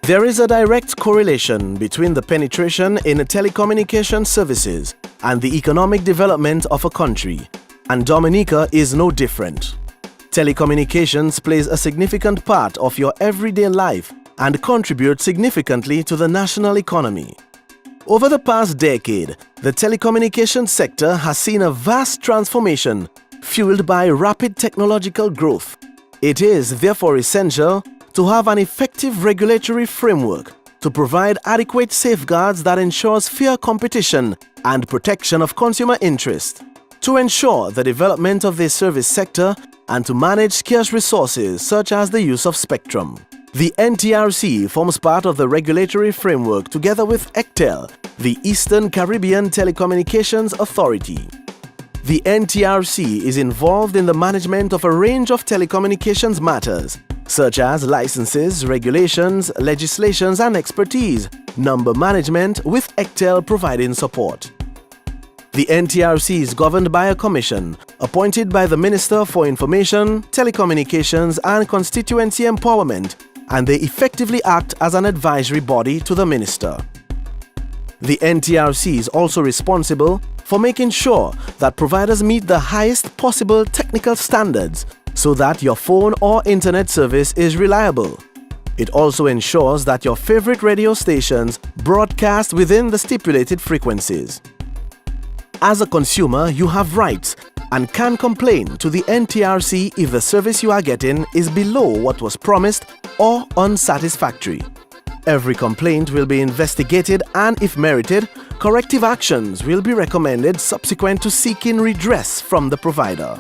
There is a direct correlation between the penetration in telecommunication services and the economic development of a country, and Dominica is no different. Telecommunications plays a significant part of your everyday life and contributes significantly to the national economy. Over the past decade, the telecommunications sector has seen a vast transformation fueled by rapid technological growth. It is therefore essential to have an effective regulatory framework to provide adequate safeguards that ensures fair competition and protection of consumer interest, to ensure the development of the service sector and to manage scarce resources such as the use of spectrum. The NTRC forms part of the regulatory framework together with ECTEL, the Eastern Caribbean Telecommunications Authority. The NTRC is involved in the management of a range of telecommunications matters, such as licenses, regulations, legislations and expertise, number management, with ECTEL providing support. The NTRC is governed by a commission appointed by the Minister for Information, Telecommunications and Constituency Empowerment, and they effectively act as an advisory body to the Minister. The NTRC is also responsible for making sure that providers meet the highest possible technical standards so that your phone or internet service is reliable. It also ensures that your favorite radio stations broadcast within the stipulated frequencies. As a consumer, you have rights and can complain to the NTRC if the service you are getting is below what was promised or unsatisfactory. Every complaint will be investigated and, if merited, corrective actions will be recommended subsequent to seeking redress from the provider.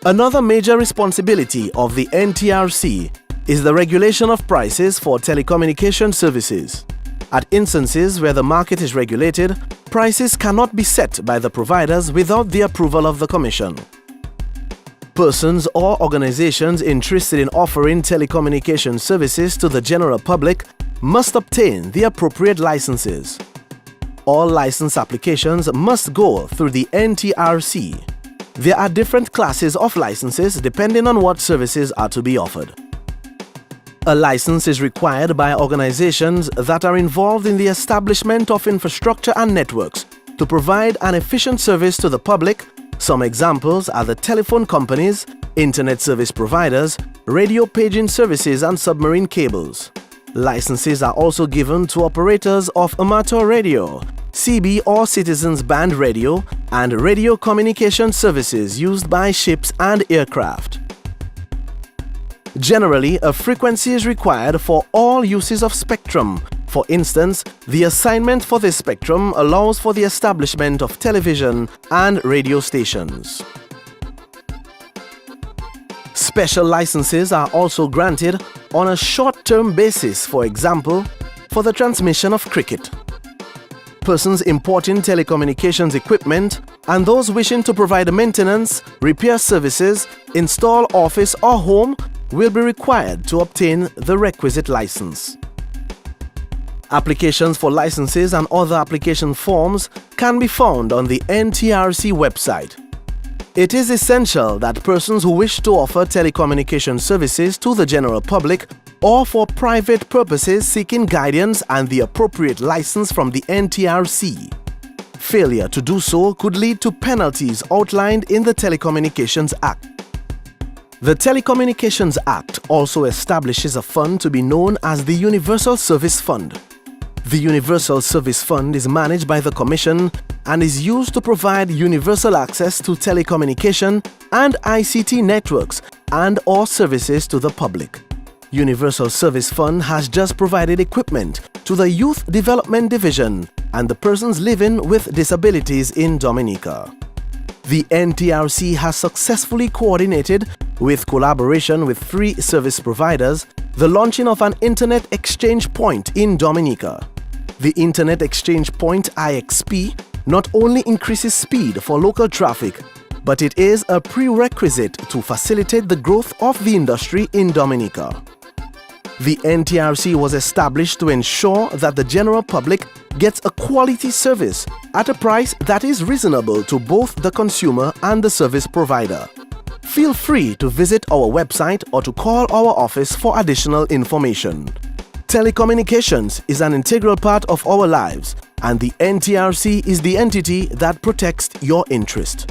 Another major responsibility of the NTRC is the regulation of prices for telecommunication services. At instances where the market is regulated, prices cannot be set by the providers without the approval of the Commission. Persons or organizations interested in offering telecommunication services to the general public must obtain the appropriate licenses. All license applications must go through the NTRC. There are different classes of licenses depending on what services are to be offered. A license is required by organizations that are involved in the establishment of infrastructure and networks to provide an efficient service to the public. Some examples are the telephone companies, internet service providers, radio paging services and submarine cables. Licenses are also given to operators of amateur radio, CB or citizens band radio, and radio communication services used by ships and aircraft. Generally, a frequency is required for all uses of spectrum. For instance, the assignment for this spectrum allows for the establishment of television and radio stations. Special licenses are also granted on a short-term basis, for example, for the transmission of cricket. Persons importing telecommunications equipment and those wishing to provide maintenance, repair services, install office or home will be required to obtain the requisite license. Applications for licenses and other application forms can be found on the NTRC website. It is essential that persons who wish to offer telecommunication services to the general public or for private purposes seeking guidance and the appropriate license from the NTRC. Failure to do so could lead to penalties outlined in the Telecommunications Act. The Telecommunications Act also establishes a fund to be known as the Universal Service Fund. The Universal Service Fund is managed by the Commission and is used to provide universal access to telecommunication and ICT networks and/or services to the public. Universal Service Fund has just provided equipment to the Youth Development Division and the persons living with disabilities in Dominica. The NTRC has successfully coordinated, with collaboration with 3 service providers, the launching of an Internet Exchange Point in Dominica. The Internet Exchange Point IXP not only increases speed for local traffic, but it is a prerequisite to facilitate the growth of the industry in Dominica. The NTRC was established to ensure that the general public gets a quality service at a price that is reasonable to both the consumer and the service provider. Feel free to visit our website or to call our office for additional information. Telecommunications is an integral part of our lives, and the NTRC is the entity that protects your interest.